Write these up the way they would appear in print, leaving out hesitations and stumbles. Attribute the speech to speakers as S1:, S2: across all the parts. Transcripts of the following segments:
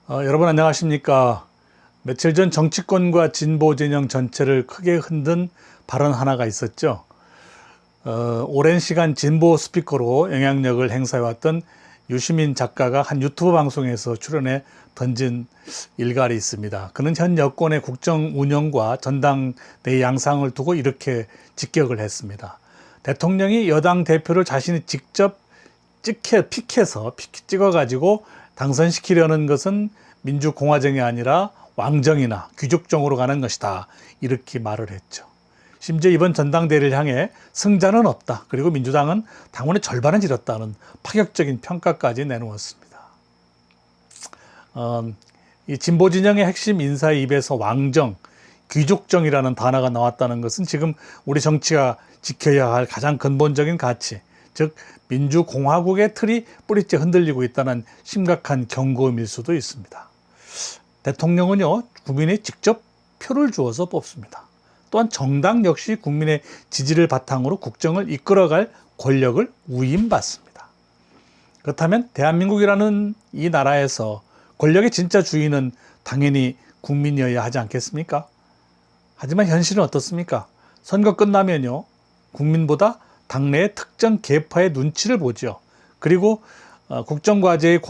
S1: 여러분 안녕하십니까? 며칠 전 정치권과 진보 진영 전체를 크게 흔든 발언 하나가 있었죠. 오랜 시간 진보 스피커로 영향력을 행사해왔던 유시민 작가가 한 유튜브 방송에서 출연해 던진 일갈이 있습니다. 그는 현 여권의 국정 운영과 전당대회 양상을 두고 이렇게 직격을 했습니다. 대통령이 여당 대표를 자신이 직접 픽해서 찍어가지고 당선시키려는 것은 민주공화정이 아니라 왕정이나 귀족정으로 가는 것이다. 이렇게 말을 했죠. 심지어 이번 전당대회를 향해 승자는 없다. 그리고 민주당은 당원의 절반을 잃었다는 파격적인 평가까지 내놓았습니다. 이 진보 진영의 핵심 인사의 입에서 왕정, 귀족정이라는 단어가 나왔다는 것은 지금 우리 정치가 지켜야 할 가장 근본적인 가치, 즉 민주공화국의 틀이 뿌리째 흔들리고 있다는 심각한 경고음일 수도 있습니다. 대통령은요, 국민이 직접 표를 주어서 뽑습니다. 또한 정당 역시 국민의 지지를 바탕으로 국정을 이끌어갈 권력을 위임받습니다. 그렇다면 대한민국이라는 이 나라에서 권력의 진짜 주인은 당연히 국민이어야 하지 않겠습니까? 하지만 현실은 어떻습니까? 선거 끝나면요, 국민보다 당내의 특정 계파의 눈치를 보죠. 그리고 국정과제의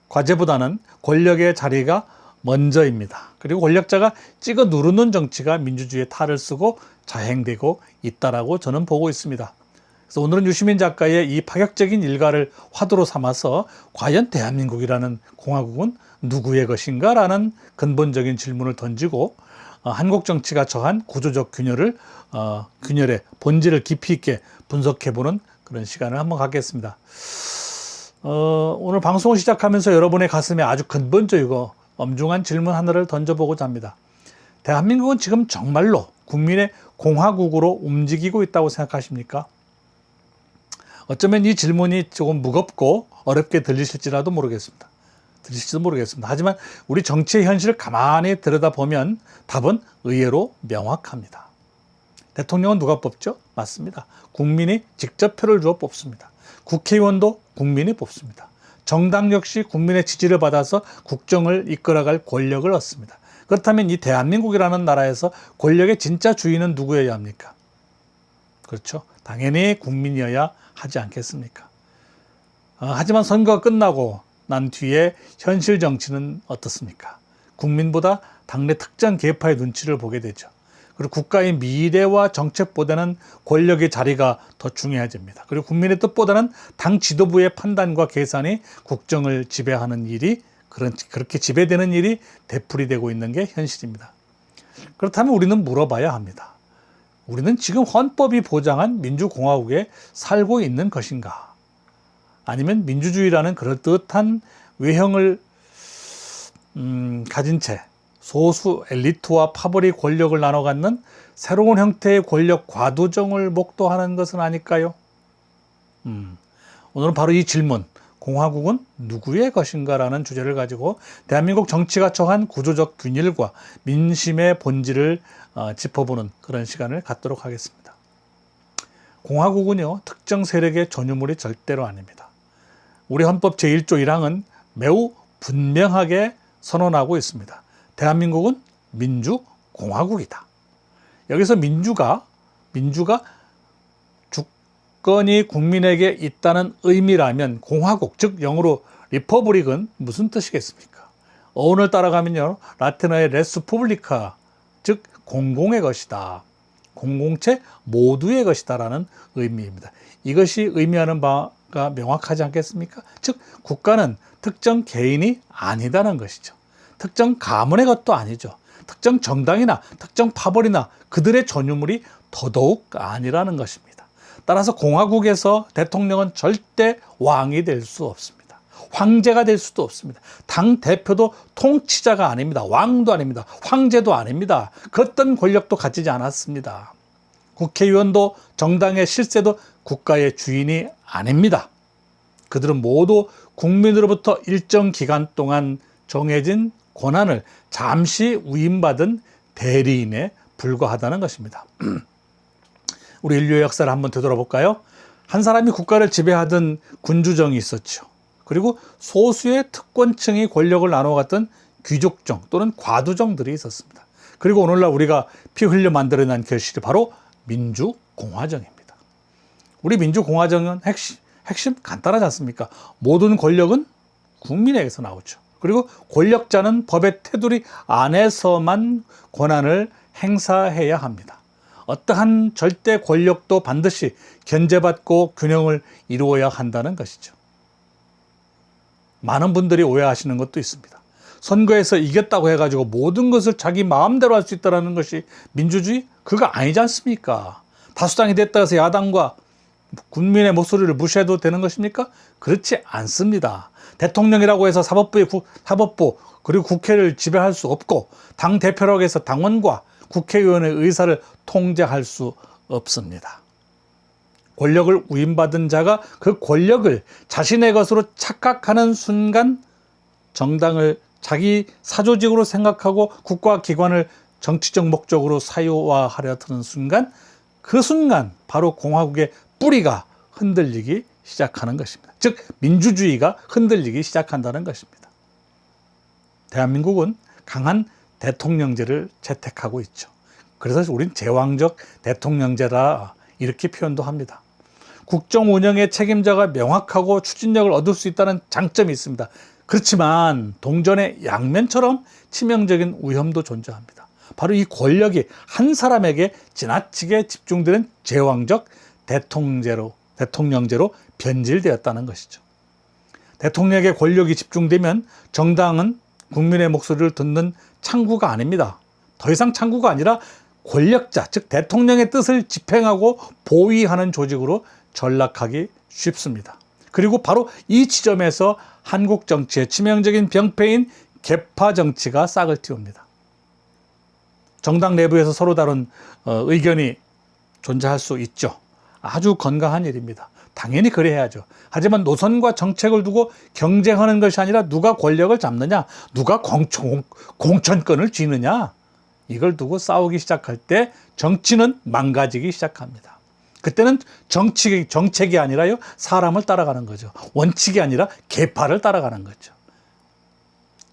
S1: 과제보다는 권력의 자리가 먼저입니다. 그리고 권력자가 찍어 누르는 정치가 민주주의의 탈을 쓰고 자행되고 있다라고 저는 보고 있습니다. 그래서 오늘은 유시민 작가의 이 파격적인 일가를 화두로 삼아서 과연 대한민국이라는 공화국은 누구의 것인가? 라는 근본적인 질문을 던지고 한국 정치가 처한 구조적 균열의 본질을 깊이 있게 분석해보는 그런 시간을 한번 갖겠습니다. 오늘 방송을 시작하면서 여러분의 가슴에 아주 근본적이고 엄중한 질문 하나를 던져보고자 합니다. 대한민국은 지금 정말로 국민의 공화국으로 움직이고 있다고 생각하십니까? 어쩌면 이 질문이 조금 무겁고 어렵게 들리실지도 모르겠습니다. 하지만 우리 정치의 현실을 가만히 들여다보면 답은 의외로 명확합니다. 대통령은 누가 뽑죠? 맞습니다. 국민이 직접 표를 주어 뽑습니다. 국회의원도 국민이 뽑습니다. 정당 역시 국민의 지지를 받아서 국정을 이끌어갈 권력을 얻습니다. 그렇다면 이 대한민국이라는 나라에서 권력의 진짜 주인은 누구여야 합니까? 그렇죠. 당연히 국민이어야 하지 않겠습니까? 하지만 선거가 끝나고 난 뒤에 현실 정치는 어떻습니까? 국민보다 당내 특정 계파의 눈치를 보게 되죠. 그리고 국가의 미래와 정책보다는 권력의 자리가 더 중요해집니다. 그리고 국민의 뜻보다는 당 지도부의 판단과 계산이 국정을 지배하는 일이 그렇게 지배되는 일이 되풀이되고 있는 게 현실입니다. 그렇다면 우리는 물어봐야 합니다. 우리는 지금 헌법이 보장한 민주공화국에 살고 있는 것인가? 아니면 민주주의라는 그럴듯한 외형을 가진 채 소수 엘리트와 파벌이 권력을 나눠 갖는 새로운 형태의 권력 과도정을 목도하는 것은 아닐까요? 오늘은 바로 이 질문, 공화국은 누구의 것인가라는 주제를 가지고 대한민국 정치가 처한 구조적 균일과 민심의 본질을 짚어보는 그런 시간을 갖도록 하겠습니다. 공화국은요, 특정 세력의 전유물이 절대로 아닙니다. 우리 헌법 제1조 1항은 매우 분명하게 선언하고 있습니다. 대한민국은 민주공화국이다. 여기서 민주가 주권이 국민에게 있다는 의미라면 공화국, 즉 영어로 리퍼블릭은 무슨 뜻이겠습니까? 어원을 따라가면요, 라틴어의 레스 푸블리카, 즉 공공의 것이다. 공공체 모두의 것이다 라는 의미입니다. 이것이 의미하는 바가 명확하지 않겠습니까? 즉 국가는 특정 개인이 아니다는 것이죠. 특정 가문의 것도 아니죠. 특정 정당이나 특정 파벌이나 그들의 전유물이 더더욱 아니라는 것입니다. 따라서 공화국에서 대통령은 절대 왕이 될 수 없습니다. 황제가 될 수도 없습니다. 당 대표도 통치자가 아닙니다. 왕도 아닙니다. 황제도 아닙니다. 그 어떤 권력도 가지지 않았습니다. 국회의원도 정당의 실세도 국가의 주인이 아닙니다. 그들은 모두 국민으로부터 일정 기간 동안 정해진 권한을 잠시 위임받은 대리인에 불과하다는 것입니다. 우리 인류의 역사를 한번 되돌아볼까요? 한 사람이 국가를 지배하던 군주정이 있었죠. 그리고 소수의 특권층이 권력을 나눠갔던 귀족정 또는 과두정들이 있었습니다. 그리고 오늘날 우리가 피 흘려 만들어낸 결실이 바로 민주공화정입니다. 우리 민주공화정은 핵심 간단하지 않습니까? 모든 권력은 국민에게서 나오죠. 그리고 권력자는 법의 테두리 안에서만 권한을 행사해야 합니다. 어떠한 절대 권력도 반드시 견제받고 균형을 이루어야 한다는 것이죠. 많은 분들이 오해하시는 것도 있습니다. 선거에서 이겼다고 해가지고 모든 것을 자기 마음대로 할 수 있다는 것이 민주주의? 그거 아니지 않습니까? 다수당이 됐다 해서 야당과 국민의 목소리를 무시해도 되는 것입니까? 그렇지 않습니다. 대통령이라고 해서 사법부 그리고 국회를 지배할 수 없고 당대표라고 해서 당원과 국회의원의 의사를 통제할 수 없습니다. 권력을 위임받은 자가 그 권력을 자신의 것으로 착각하는 순간 정당을 자기 사조직으로 생각하고 국가기관을 정치적 목적으로 사유화하려 드는 순간 그 순간 바로 공화국의 뿌리가 흔들리기 시작하는 것입니다. 즉 민주주의가 흔들리기 시작한다는 것입니다. 대한민국은 강한 대통령제를 채택하고 있죠. 그래서 우린 제왕적 대통령제다 이렇게 표현도 합니다. 국정 운영의 책임자가 명확하고 추진력을 얻을 수 있다는 장점이 있습니다. 그렇지만 동전의 양면처럼 치명적인 위험도 존재합니다. 바로 이 권력이 한 사람에게 지나치게 집중되는 제왕적 대통령제로 변질되었다는 것이죠. 대통령에게 권력이 집중되면 정당은 국민의 목소리를 듣는 창구가 아닙니다. 더 이상 창구가 아니라 권력자, 즉 대통령의 뜻을 집행하고 보위하는 조직으로 전락하기 쉽습니다. 그리고 바로 이 지점에서 한국 정치의 치명적인 병폐인 계파 정치가 싹을 틔웁니다. 정당 내부에서 서로 다른 의견이 존재할 수 있죠. 아주 건강한 일입니다. 당연히 그래야죠. 하지만 노선과 정책을 두고 경쟁하는 것이 아니라 누가 권력을 잡느냐, 누가 공천권을 쥐느냐, 이걸 두고 싸우기 시작할 때 정치는 망가지기 시작합니다. 그때는 정책이 아니라요, 사람을 따라가는 거죠. 원칙이 아니라 계파를 따라가는 거죠.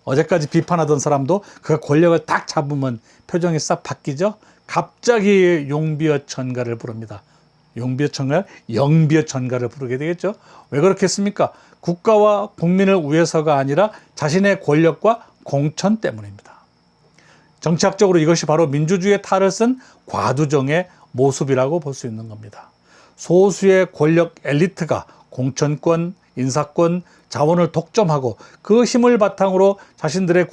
S1: 어제까지 비판하던 사람도 그 권력을 딱 잡으면 표정이 싹 바뀌죠. 갑자기 용비어 천가를 부릅니다. 용비어 천가, 영비어 천가를 부르게 되겠죠. 왜 그렇겠습니까? 국가와 국민을 위해서가 아니라 자신의 권력과 공천 때문입니다. 정치학적으로 이것이 바로 민주주의의 탈을 쓴 과두정의 모습이라고 볼 수 있는 겁니다. 소수의 권력 엘리트가 공천권, 인사권, 자원을 독점하고 그 힘을 바탕으로 자신들의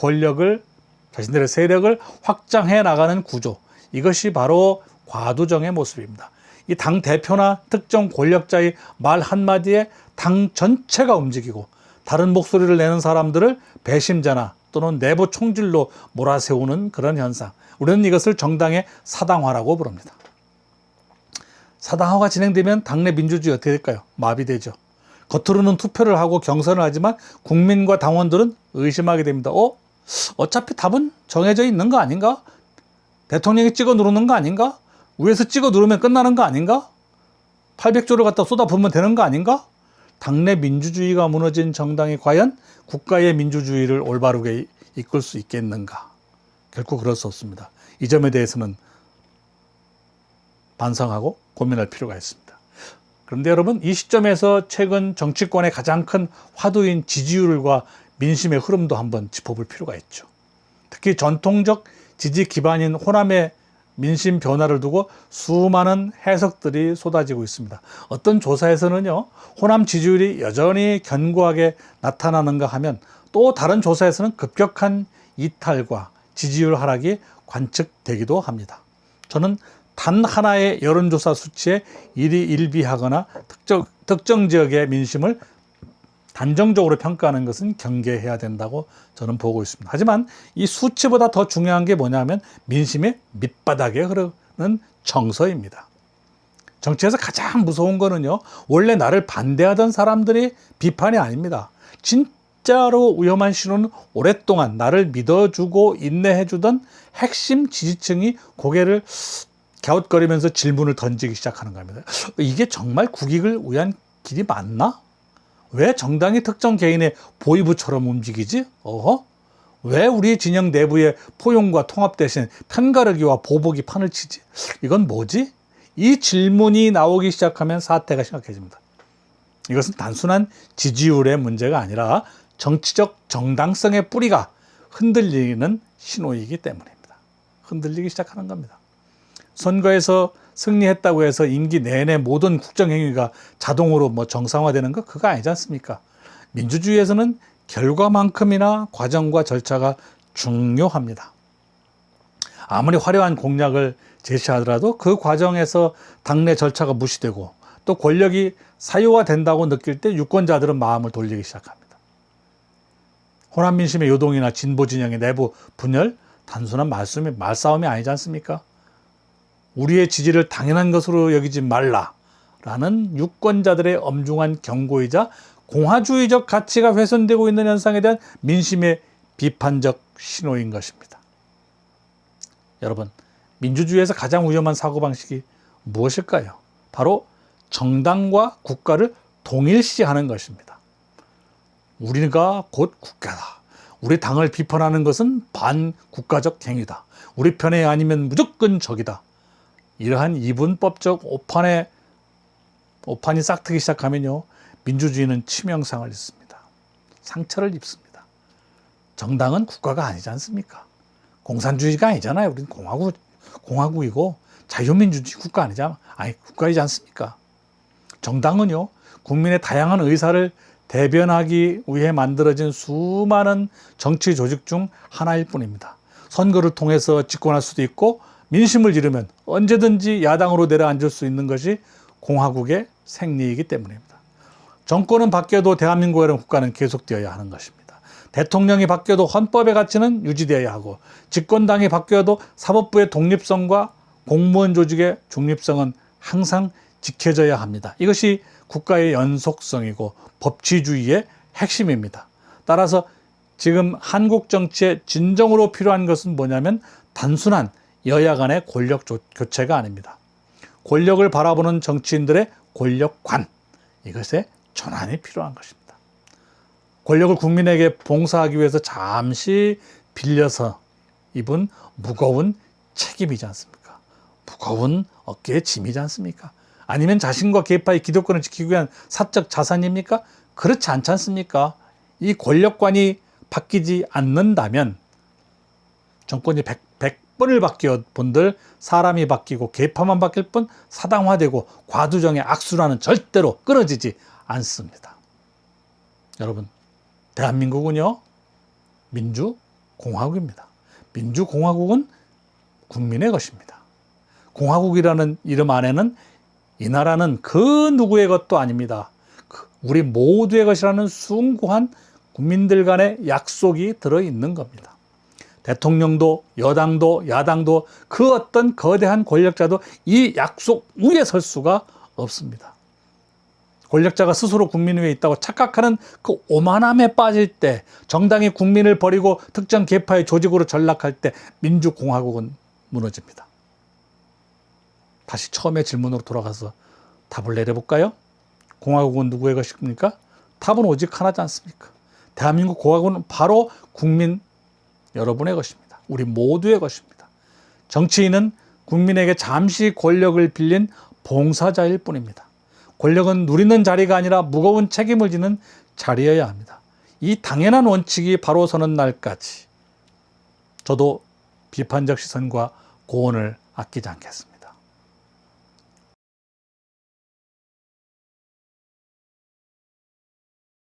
S1: 세력을 확장해 나가는 구조, 이것이 바로 과두정의 모습입니다. 이 당 대표나 특정 권력자의 말 한마디에 당 전체가 움직이고 다른 목소리를 내는 사람들을 배심자나 또는 내부 총질로 몰아세우는 그런 현상, 우리는 이것을 정당의 사당화라고 부릅니다. 사당화가 진행되면 당내 민주주의 어떻게 될까요? 마비되죠. 겉으로는 투표를 하고 경선을 하지만 국민과 당원들은 의심하게 됩니다. 어차피 답은 정해져 있는 거 아닌가? 대통령이 찍어 누르는 거 아닌가? 위에서 찍어 누르면 끝나는 거 아닌가? 800조를 갖다 쏟아부으면 되는 거 아닌가? 당내 민주주의가 무너진 정당이 과연 국가의 민주주의를 올바르게 이끌 수 있겠는가? 결코 그럴 수 없습니다. 이 점에 대해서는 반성하고 고민할 필요가 있습니다. 그런데 여러분, 이 시점에서 최근 정치권의 가장 큰 화두인 지지율과 민심의 흐름도 한번 짚어볼 필요가 있죠. 특히 전통적 지지 기반인 호남의 민심 변화를 두고 수많은 해석들이 쏟아지고 있습니다. 어떤 조사에서는요, 호남 지지율이 여전히 견고하게 나타나는가 하면 또 다른 조사에서는 급격한 이탈과 지지율 하락이 관측되기도 합니다. 저는 단 하나의 여론조사 수치에 일희일비하거나 특정 지역의 민심을 단정적으로 평가하는 것은 경계해야 된다고 저는 보고 있습니다. 하지만 이 수치보다 더 중요한 게 뭐냐면 민심의 밑바닥에 흐르는 정서입니다. 정치에서 가장 무서운 거는요, 원래 나를 반대하던 사람들이 비판이 아닙니다. 진짜로 위험한 신호는 오랫동안 나를 믿어주고 인내해주던 핵심 지지층이 고개를 갸웃거리면서 질문을 던지기 시작하는 겁니다. 이게 정말 국익을 위한 길이 맞나? 왜 정당이 특정 개인의 보위부처럼 움직이지? 왜 우리 진영 내부의 포용과 통합 대신 편가르기와 보복이 판을 치지? 이건 뭐지? 이 질문이 나오기 시작하면 사태가 심각해집니다. 이것은 단순한 지지율의 문제가 아니라 정치적 정당성의 뿌리가 흔들리는 신호이기 때문입니다. 흔들리기 시작하는 겁니다. 선거에서 승리했다고 해서 임기 내내 모든 국정행위가 자동으로 정상화되는 거 그거 아니지 않습니까? 민주주의에서는 결과만큼이나 과정과 절차가 중요합니다. 아무리 화려한 공약을 제시하더라도 그 과정에서 당내 절차가 무시되고 또 권력이 사유화된다고 느낄 때 유권자들은 마음을 돌리기 시작합니다. 호남 민심의 요동이나 진보 진영의 내부 분열, 단순한 말싸움이 아니지 않습니까? 우리의 지지를 당연한 것으로 여기지 말라라는 유권자들의 엄중한 경고이자 공화주의적 가치가 훼손되고 있는 현상에 대한 민심의 비판적 신호인 것입니다. 여러분, 민주주의에서 가장 위험한 사고방식이 무엇일까요? 바로 정당과 국가를 동일시하는 것입니다. 우리가 곧 국가다. 우리 당을 비판하는 것은 반국가적 행위다. 우리 편에 아니면 무조건 적이다. 이러한 이분법적 오판이 싹트기 시작하면요, 민주주의는 치명상을 입습니다. 상처를 입습니다. 정당은 국가가 아니지 않습니까? 공산주의가 아니잖아요. 우리는 공화국이고 자유민주주의 국가 국가이지 않습니까? 정당은요, 국민의 다양한 의사를 대변하기 위해 만들어진 수많은 정치 조직 중 하나일 뿐입니다. 선거를 통해서 집권할 수도 있고 민심을 잃으면 언제든지 야당으로 내려앉을 수 있는 것이 공화국의 생리이기 때문입니다. 정권은 바뀌어도 대한민국이라는 국가는 계속되어야 하는 것입니다. 대통령이 바뀌어도 헌법의 가치는 유지되어야 하고 집권당이 바뀌어도 사법부의 독립성과 공무원 조직의 중립성은 항상 지켜져야 합니다. 이것이 국가의 연속성이고 법치주의의 핵심입니다. 따라서 지금 한국 정치에 진정으로 필요한 것은 뭐냐면 단순한 여야 간의 권력 교체가 아닙니다. 권력을 바라보는 정치인들의 권력관, 이것의 전환이 필요한 것입니다. 권력을 국민에게 봉사하기 위해서 잠시 빌려서 입은 무거운 책임이지 않습니까? 무거운 어깨의 짐이지 않습니까? 아니면 자신과 계파의 기득권을 지키기 위한 사적 자산입니까? 그렇지 않지 않습니까? 이 권력관이 바뀌지 않는다면 정권이 100번을 바뀌어 본들 사람이 바뀌고 계파만 바뀔 뿐 사당화되고 과두정의 악순환은 절대로 끊어지지 않습니다. 여러분, 대한민국은요, 민주공화국입니다. 민주공화국은 국민의 것입니다. 공화국이라는 이름 안에는 이 나라는 그 누구의 것도 아닙니다. 우리 모두의 것이라는 숭고한 국민들 간의 약속이 들어있는 겁니다. 대통령도 여당도 야당도 그 어떤 거대한 권력자도 이 약속 위에 설 수가 없습니다. 권력자가 스스로 국민 위에 있다고 착각하는 그 오만함에 빠질 때, 정당이 국민을 버리고 특정 계파의 조직으로 전락할 때 민주공화국은 무너집니다. 다시 처음의 질문으로 돌아가서 답을 내려볼까요? 공화국은 누구의 것입니까? 답은 오직 하나지 않습니까? 대한민국 공화국은 바로 국민 여러분의 것입니다. 우리 모두의 것입니다. 정치인은 국민에게 잠시 권력을 빌린 봉사자일 뿐입니다. 권력은 누리는 자리가 아니라 무거운 책임을 지는 자리여야 합니다. 이 당연한 원칙이 바로 서는 날까지 저도 비판적 시선과 고언을 아끼지 않겠습니다.